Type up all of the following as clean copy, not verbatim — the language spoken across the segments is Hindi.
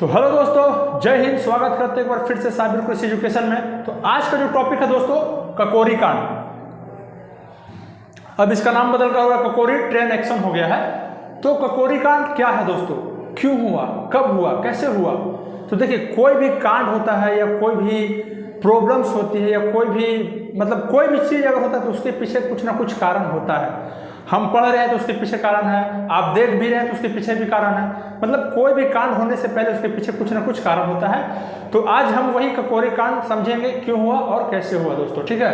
तो हेलो दोस्तों, जय हिंद। स्वागत करते हैं एक बार फिर से साबिर कृषि एजुकेशन में। तो आज का जो टॉपिक है दोस्तों, ककोरी कांड। अब इसका नाम बदल कर होगा ककोरी ट्रेन एक्शन हो गया है। तो ककोरी कांड क्या है दोस्तों, क्यों हुआ, कब हुआ, कैसे हुआ? तो देखिए, कोई भी कांड होता है या कोई भी प्रॉब्लम्स होती है या कोई भी चीज़ अगर होता है तो उसके पीछे कुछ ना कुछ कारण होता है। हम पढ़ रहे हैं तो उसके पीछे कारण है, आप देख भी रहे हैं तो उसके पीछे भी कारण है। कोई भी कांड होने से पहले उसके पीछे कुछ ना कुछ कारण होता है। तो आज हम वही ककोरी कांड समझेंगे, क्यों हुआ और कैसे हुआ दोस्तों, ठीक है।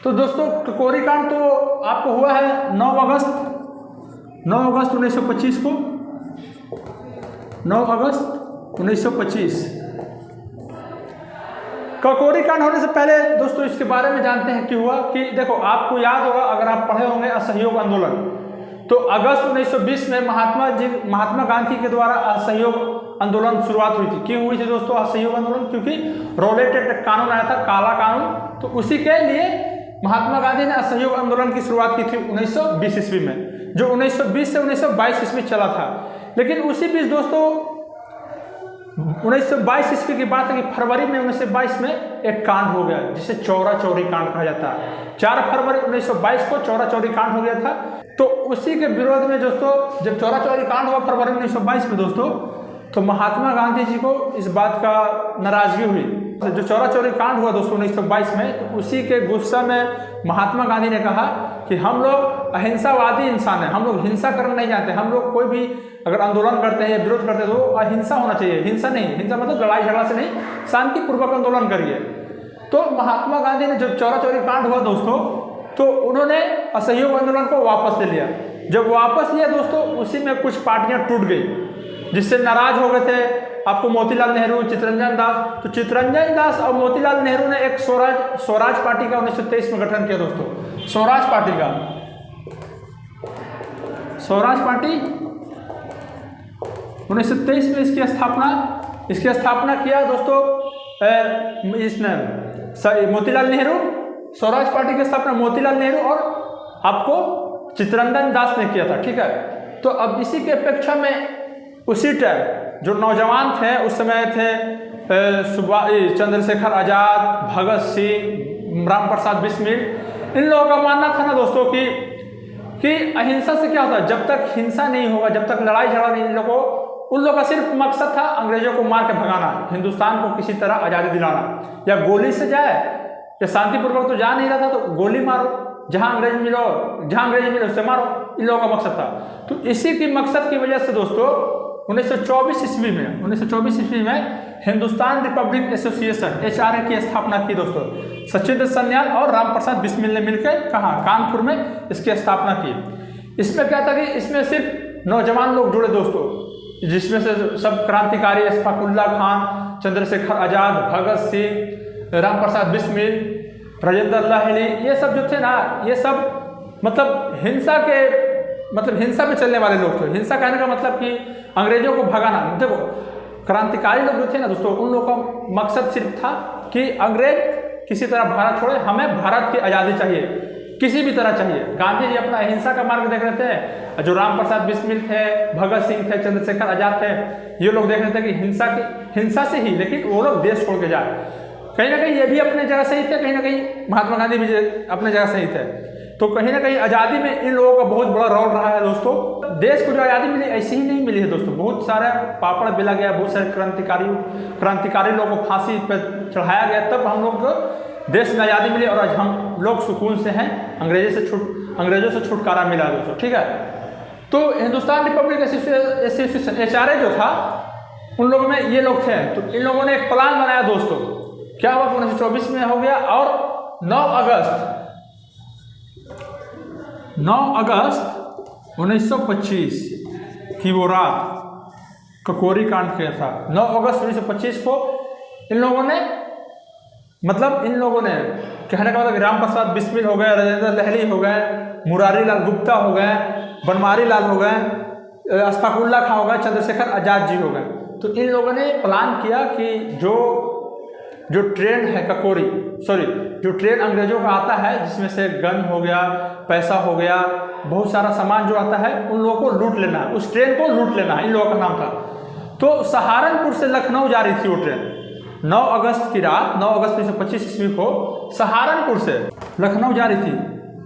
तो दोस्तों, ककोरी कांड तो आपको हुआ है 9 अगस्त 1925 को। 9 अगस्त 1925 ककोरी कांड होने से पहले दोस्तों इसके बारे में जानते हैं क्यों हुआ। कि देखो, आपको याद होगा, अगर आप पढ़े होंगे असहयोग आंदोलन, तो अगस्त 1920 में महात्मा गांधी के द्वारा असहयोग आंदोलन शुरुआत हुई थी। क्यों हुई थी दोस्तों असहयोग आंदोलन? क्योंकि रॉलेट एक्ट कानून आया था, काला कानून। तो उसी के लिए महात्मा गांधी ने असहयोग आंदोलन की शुरुआत की थी 1920 ईस्वी में, जो 1920 से 1922 ईस्वी चला था। लेकिन उसी बीच दोस्तों 1922 ईस्वी की बात है कि फरवरी में 1922 में एक कांड हो गया जिसे चौरा चौरी कांड कहा जाता है। 4 फरवरी 1922 को चौरा चौरी कांड हो गया था। तो उसी के विरोध में दोस्तों, जब चौरा चौरी कांड हुआ फरवरी 1922 में दोस्तों, तो महात्मा गांधी जी को इस बात का नाराजगी हुई। तो जो चौरा चौरी कांड हुआ दोस्तों 1922 में, तो उसी के गुस्सा में महात्मा गांधी ने कहा कि हम लोग अहिंसावादी इंसान हैं, हम लोग हिंसा करना नहीं जानते। हम लोग कोई भी अगर आंदोलन करते हैं या विरोध करते हैं तो अहिंसा होना चाहिए, हिंसा नहीं। हिंसा मतलब लड़ाई झगड़ा से नहीं, शांतिपूर्वक आंदोलन करिए। तो महात्मा गांधी ने जब चौरा चौरी कांड हुआ दोस्तों, तो उन्होंने असहयोग आंदोलन को वापस ले लिया। जब वापस लिया दोस्तों, उसी में कुछ पार्टियां टूट गई, जिससे नाराज हो गए थे आपको मोतीलाल नेहरू, चित्तरंजन दास। तो चित्तरंजन दास और मोतीलाल नेहरू ने एक स्वराज पार्टी का 1923 में गठन किया दोस्तों। स्वराज पार्टी 1923 में इसकी स्थापना किया दोस्तों। इसने मोतीलाल नेहरू, स्वराज पार्टी की स्थापना मोतीलाल नेहरू और आपको चित्तरंजन दास ने किया था, ठीक है। तो अब इसी के अपेक्षा में उसी टाइम जो नौजवान थे उस समय थे चंद्रशेखर आजाद, भगत सिंह, राम प्रसाद बिस्मिल। इन लोगों का मानना था ना दोस्तों कि अहिंसा से क्या होता है, जब तक हिंसा नहीं होगा, जब तक लड़ाई झगड़ा नहीं, उन लोगों का सिर्फ मकसद था अंग्रेजों को मार के भगाना, हिंदुस्तान को किसी तरह आज़ादी दिलाना। या गोली से जाए या शांतिपूर्वक तो जा नहीं रहा था, तो गोली मारो, जहां अंग्रेज मिले उससे मारो, इन लोगों का मकसद था। तो इसी की मकसद की वजह से दोस्तों 1924 ईस्वी में हिंदुस्तान रिपब्लिक एसोसिएशन HRA की स्थापना की दोस्तों। सचिंद्र सन्याल और राम प्रसाद बिस्मिल ने मिलकर कानपुर में इसकी स्थापना की। इसमें क्या था कि इसमें सिर्फ नौजवान लोग जुड़े दोस्तों, जिसमें से सब क्रांतिकारी अशफाकुल्ला खान, चंद्रशेखर आजाद, भगत सिंह, राम प्रसाद बिस्मिल, राजेंद्र लाहिड़ी, ये सब जो थे ना, ये सब हिंसा में चलने वाले लोग थे। हिंसा कहने का मतलब कि अंग्रेजों को भगाना। देखो, क्रांतिकारी लोग जो थे ना दोस्तों, उन लोगों का मकसद सिर्फ था कि अंग्रेज किसी तरह भारत छोड़े, हमें भारत की आज़ादी चाहिए, किसी भी तरह चाहिए। गांधी जी अपना अहिंसा का मार्ग देख रहे थे, जो राम प्रसाद बिस्मिल थे, भगत सिंह थे, चंद्रशेखर आजाद थे, ये लोग देख रहे थे कि हिंसा से ही, लेकिन वो लोग देश छोड़ के जाए। कहीं ना कहीं ये भी अपने जगह सही थे, कहीं ना कहीं महात्मा गांधी भी अपने जगह सही थे। तो कहीं ना कहीं आज़ादी में इन लोगों का बहुत बड़ा रोल रहा है दोस्तों। देश को जो आज़ादी मिली ऐसी ही नहीं मिली है दोस्तों, बहुत सारा पापड़ बेला गया, बहुत सारे क्रांतिकारी लोगों को फांसी पर चढ़ाया गया, तब हम लोग को देश में आज़ादी मिली और आज हम लोग सुकून से हैं, अंग्रेजों से छुटकारा मिला दोस्तों, ठीक है। तो हिंदुस्तान रिपब्लिक एसोसिएशन HRA जो था, उन लोगों में ये लोग थे। तो इन लोगों ने एक प्लान बनाया दोस्तों। क्या हुआ, 1924 में हो गया और 9 अगस्त 1925 की वो रात ककोरी कांड किया था। 9 अगस्त 1925 को इन लोगों ने कहने का मतलब राम प्रसाद बिस्मिल हो गए, राजेंद्र लाहिड़ी हो गए, मुरारी लाल गुप्ता हो गए, बनवारी लाल हो गए, अशफाकुल्ला खां हो गए, चंद्रशेखर आजाद जी हो गए। तो इन लोगों ने प्लान किया कि जो ट्रेन है जो ट्रेन अंग्रेजों का आता है, जिसमें से गन हो गया, पैसा हो गया, बहुत सारा सामान जो आता है, उन लोगों को लूट लेना है, उस ट्रेन को लूट लेना है, इन लोगों का नाम था। तो सहारनपुर से लखनऊ जा रही थी वो ट्रेन 9 अगस्त की रात, 9 अगस्त 1925 ईस्वी को सहारनपुर से लखनऊ जा रही थी।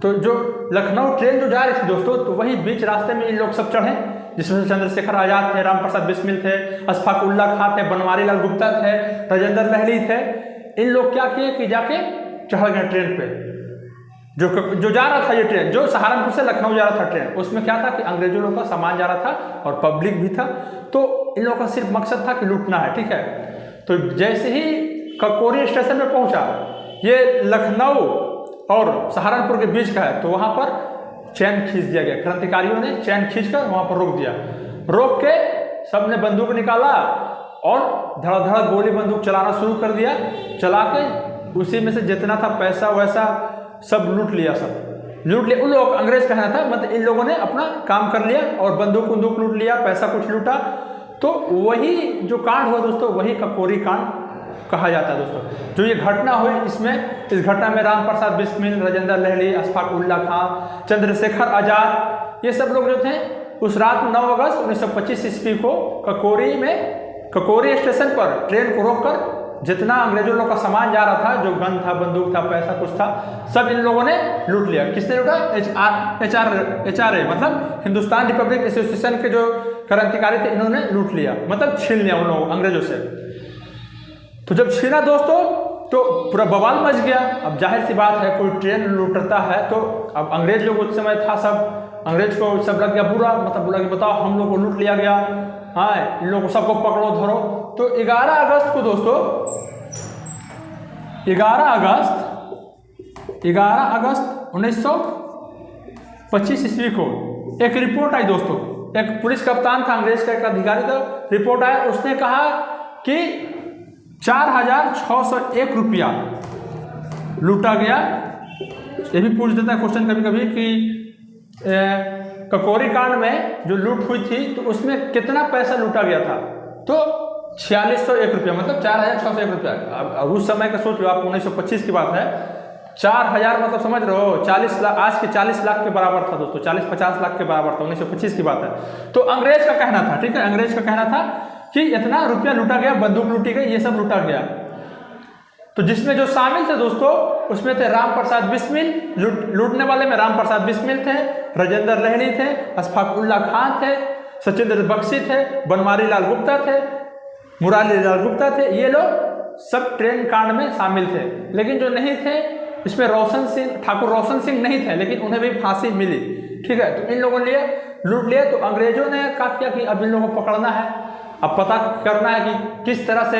तो जो लखनऊ ट्रेन जो जा रही थी दोस्तों, तो वही बीच रास्ते में इन लोग सब चढ़े, जिसमें से चंद्रशेखर आजाद थे, राम प्रसाद बिस्मिल थे, अशफाक उल्ला खां थे, बनवारी लाल गुप्ता थे, राजेंद्र लहली थे। इन लोग क्या किए कि जाके चढ़ गए ट्रेन पे। जो जा रहा था ये ट्रेन, जो सहारनपुर से लखनऊ जा रहा था ट्रेन, उसमें क्या था कि अंग्रेजों लोगों का सामान जा रहा था और पब्लिक भी था। तो इन लोगों का सिर्फ मकसद था कि लूटना है, ठीक है। तो जैसे ही ककोरी स्टेशन में पहुंचा, ये लखनऊ और सहारनपुर के बीच का है, तो वहां पर चैन खींच दिया गया। क्रांतिकारियों ने चैन खींचकर वहां पर रोक दिया। रोक के सबने बंदूक निकाला और धड़ाधड़ गोली बंदूक चलाना शुरू कर दिया। चला के उसी में से जितना था पैसा वैसा सब लूट लिया, सब लूट लिया। उन लोग अंग्रेज कहना था, मतलब इन लोगों ने अपना काम कर लिया और बंदूक लूट लिया, पैसा कुछ लूटा। तो वही जो कांड हुआ दोस्तों, वही ककोरी कांड कहा जाता है दोस्तों। जो ये घटना हुई, इस घटना में राम प्रसाद बिस्मिल, राजेंद्र लहली, अशफाक उल्ला खां, चंद्रशेखर आजाद, ये सब लोग जो थे उस रात 9 अगस्त 1925 ईस्वी को ककोरी स्टेशन पर ट्रेन को रोककर जितना अंग्रेजों लोग का सामान जा रहा था, जो गन था, बंदूक था, पैसा कुछ था, सब इन लोगों ने लूट लिया। किसने लूटा? HRA मतलब हिंदुस्तान रिपब्लिक एसोसिएशन के जो क्रांतिकारी थे, इन्होंने लूट लिया, मतलब छीन लिया उन लोगों अंग्रेजों से। तो जब छीना दोस्तों, तो पूरा बवाल मच गया। अब जाहिर सी बात है, कोई ट्रेन लूटता है तो अब अंग्रेज लोग उस समय था, सब अंग्रेज को सब लग गया बुरा, मतलब बोला कि बताओ हम लोग को लूट लिया गया, हाँ इन लोगों को सबको पकड़ो धरो। तो 11 अगस्त को दोस्तों, 11 अगस्त 1925 ईस्वी को एक रिपोर्ट आई दोस्तों। एक पुलिस कप्तान था, अंग्रेज का एक अधिकारी था, रिपोर्ट आया, उसने कहा कि 4601 रुपया लूटा गया। ये भी पूछ देता है क्वेश्चन कभी कभी कि ककोरी कांड में जो लूट हुई थी, तो उसमें कितना पैसा लूटा गया था? तो 4601 रुपया, मतलब 4601 रुपया। अब उस समय का सोच लो आप, 1925 की बात है, 4000 मतलब समझ रहे हो, 40 लाख, आज के 40 लाख के बराबर था दोस्तों, 40-50 लाख के बराबर था, 1925 की बात है। तो अंग्रेज का कहना था, ठीक है, अंग्रेज का कहना था कि इतना रुपया लूटा गया, बंदूक लूटी गई, ये सब लूटा गया। तो जिसमें जो शामिल थे दोस्तों, उसमें थे राम प्रसाद बिस्मिल, लूटने वाले में राम प्रसाद बिस्मिल थे, राजेंद्र लहली थे, अशफाक उल्ला खां थे, सचिंद्र बख्शी थे, बनवारी लाल गुप्ता थे, मुरारी लाल गुप्ता थे। ये लोग सब ट्रेन कांड में शामिल थे। लेकिन जो नहीं थे, इसमें ठाकुर रोशन सिंह नहीं थे, लेकिन उन्हें भी फांसी मिली, ठीक है। तो इन लोगों ने लूट लिया। तो अंग्रेजों ने क्या किया कि अब इन लोगों को पकड़ना है, अब पता करना है कि किस तरह से,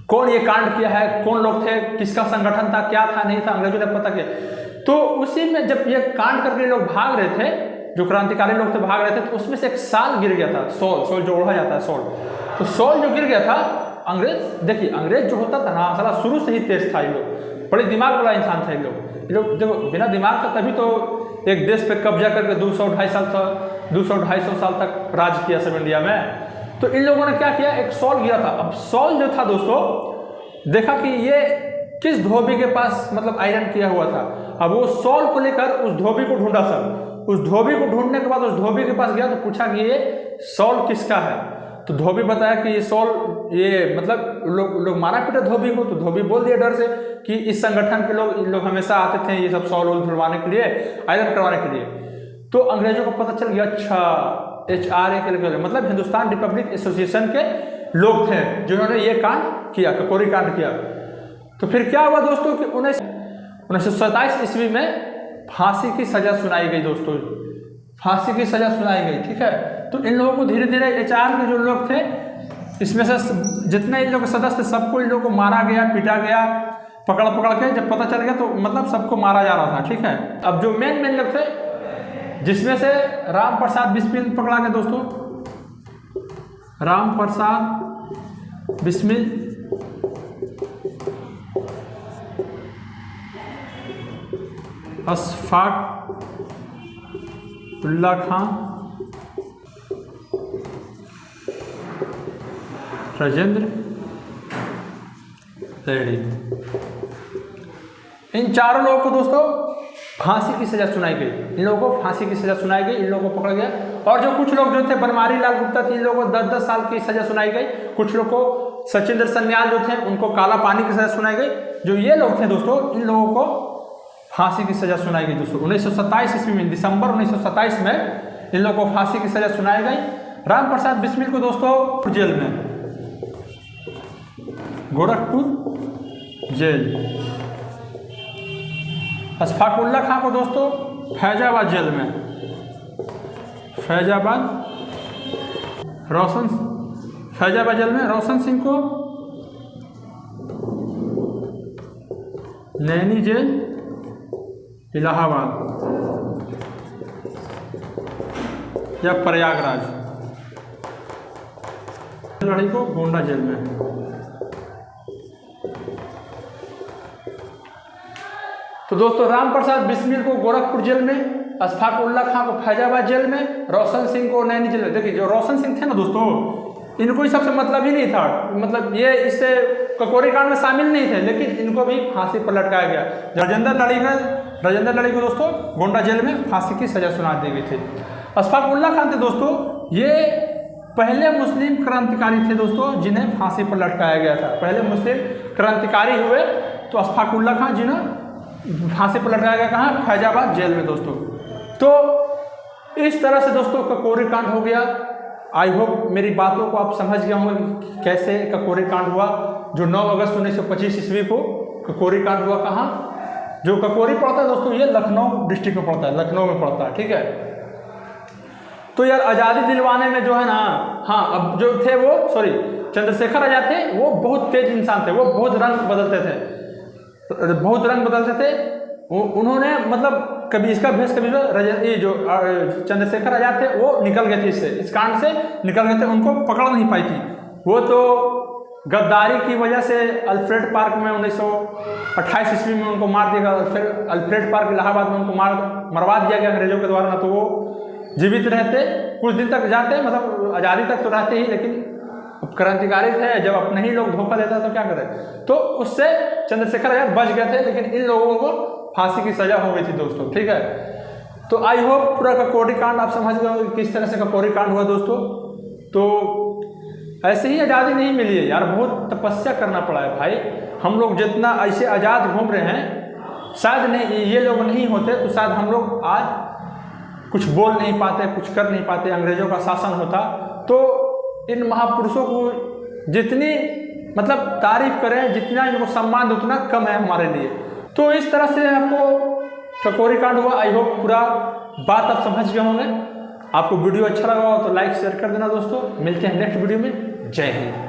कौन ये कांड किया है, कौन लोग थे, किसका संगठन था, क्या था, नहीं था, अंग्रेजों ने पता किया। तो उसी में जब ये कांड करके लोग भाग रहे थे, जो क्रांतिकारी लोग थे भाग रहे थे, तो उसमें से एक साल गिर गया था, सॉल जो ओढ़ा जाता है, सॉल। तो सॉल जो गिर गया था, अंग्रेज, देखिए अंग्रेज जो होता था ना, साला शुरू से ही तेज था। ये लोग बड़े दिमाग वाला इंसान था। ये लोग देखो बिना दिमाग का तभी तो एक देश पे कब्जा करके 200-250 साल तक राज किया सब इंडिया में। तो इन लोगों ने क्या किया, एक सॉल गिरा था। अब सॉल जो था दोस्तों, देखा कि ये किस धोबी के पास मतलब आयरन किया हुआ था। अब वो सॉल को लेकर उस धोबी को ढूंढा सब। उस धोबी को ढूंढने के बाद उस धोबी के पास गया तो पूछा कि ये सॉल किसका है। तो धोबी बताया कि ये सॉल, ये मतलब लोग मारा पीटा धोबी को। तो धोबी बोल दिया डर से कि इस संगठन के लोग हमेशा आते थे ये सब सॉल धुलवाने के लिए, आयरन करवाने के लिए। तो अंग्रेजों को पता चल गया, अच्छा HRA के लिए मतलब हिंदुस्तान रिपब्लिक एसोसिएशन के लोग थे जिन्होंने ये कांड किया, ककोरी कांड किया। तो फिर क्या हुआ दोस्तों कि 1927 ईस्वी में फांसी की सजा सुनाई गई दोस्तों, फांसी की सजा सुनाई गई, ठीक है। तो इन लोगों को धीरे धीरे HR के जो लोग थे, इसमें से जितने इन लोग के सदस्य थे, सबको इन लोगों को मारा गया, पीटा गया, पकड़ के। जब पता चल गया तो मतलब सबको मारा जा रहा था, ठीक है। अब जो मेन लोग थे, जिसमें से राम प्रसाद बिस्मिल पकड़ा गया दोस्तों, राम प्रसाद बिस्मिल, अशफाक उल्ला खां, राजेंद्र लहली, इन चारों लोगों को दोस्तों फांसी की सजा सुनाई गई। इन लोगों को फांसी की सजा सुनाई गई, इन लोगों को पकड़ा गया और जो कुछ लोग जो थे, बनवारी लाल गुप्ता थे, इन लोगों को 10-10 साल की सजा सुनाई गई। कुछ लोग को, सचिंद्र सन्याल जो थे, उनको काला पानी की सजा सुनाई गई। जो ये लोग थे दोस्तों, इन लोगों को फांसी की सजा सुनाई गई दोस्तों। 1927 ईस्वी में, दिसंबर 1927 में इन लोगों को फांसी की सजा सुनाई गई। रामप्रसाद बिस्मिल को दोस्तों जेल में, गोरखपुर जेल। अशफाकुल्ला खां को दोस्तों फैजाबाद जेल में, फैजाबाद जेल में। रोशन सिंह को नैनी जेल इलाहाबाद या प्रयागराज। लड़की को गोंडा जेल में। तो दोस्तों रामप्रसाद बिस्मिल को गोरखपुर जेल में, अशफाकुल्ला खां को फैजाबाद जेल में, रोशन सिंह को नैनी जेल में। देखिए जो रोशन सिंह थे ना दोस्तों, इनको इस सबसे मतलब ही नहीं था, मतलब ये इससे ककोरी कांड में शामिल नहीं थे, लेकिन इनको भी फांसी पर लटकाया गया। राजेंद्र लड़ी को दोस्तों गोंडा जेल में फांसी की सजा सुना दी गई थी। अशफाकुल्ला खान थे दोस्तों, ये पहले मुस्लिम क्रांतिकारी थे दोस्तों जिन्हें फांसी पर लटकाया गया था। पहले मुस्लिम क्रांतिकारी हुए तो अशफाकुल्ला खान जिन्हें फांसी पर लटकाया गया, कहाँ? फैजाबाद जेल में दोस्तों। तो इस तरह से दोस्तों ककोरी कांड हो गया। आई होप मेरी बातों को आप समझ गए होंगे कैसे ककोरी कांड हुआ। जो 9 अगस्त 1925 ईस्वी को ककोरी कांड हुआ। कहाँ? जो ककोरी पड़ता है दोस्तों, ये लखनऊ डिस्ट्रिक्ट में पड़ता है, लखनऊ में पड़ता है, ठीक है। तो यार आज़ादी दिलवाने में जो है ना, हाँ, अब जो थे वो, सॉरी, चंद्रशेखर आजाद थे, वो बहुत तेज इंसान थे, वो बहुत रंग बदलते थे। उन्होंने मतलब कभी इसका भेष, कभी ये जो चंद्रशेखर आजाद थे वो निकल गए थे, इससे, इस कांड से निकल गए थे, उनको पकड़ नहीं पाई थी। वो तो गद्दारी की वजह से अल्फ्रेड पार्क में 1928 ईस्वी में उनको मार दिया गया। फिर अल्फ्रेड पार्क इलाहाबाद में उनको मरवा दिया गया अंग्रेजों के द्वारा। ना तो वो जीवित रहते, कुछ दिन तक जाते, मतलब आज़ादी तक तो रहते ही, लेकिन क्रांतिकारी थे, जब अपने ही लोग धोखा देता तो क्या करें। तो उससे चंद्रशेखर आजाद बच गए थे, लेकिन इन लोगों को फांसी की सजा हो गई थी दोस्तों, ठीक है। तो आई होप पूरा ककोरी कांड आप समझ गए किस तरह से ककोरी कांड हुआ दोस्तों। तो ऐसे ही आज़ादी नहीं मिली है यार, बहुत तपस्या करना पड़ा है भाई। हम लोग जितना ऐसे आज़ाद घूम रहे हैं, शायद नहीं ये लोग नहीं होते तो शायद हम लोग आज कुछ बोल नहीं पाते, कुछ कर नहीं पाते, अंग्रेजों का शासन होता। तो इन महापुरुषों को जितनी मतलब तारीफ करें, जितना इनको सम्मान, उतना कम है हमारे लिए। तो इस तरह से आपको ककोरी कांड हुआ। आई होप पूरा बात आप समझ गए होंगे। आपको वीडियो अच्छा लगा हो तो लाइक शेयर कर देना दोस्तों। मिलते हैं नेक्स्ट वीडियो में। जय हिंद।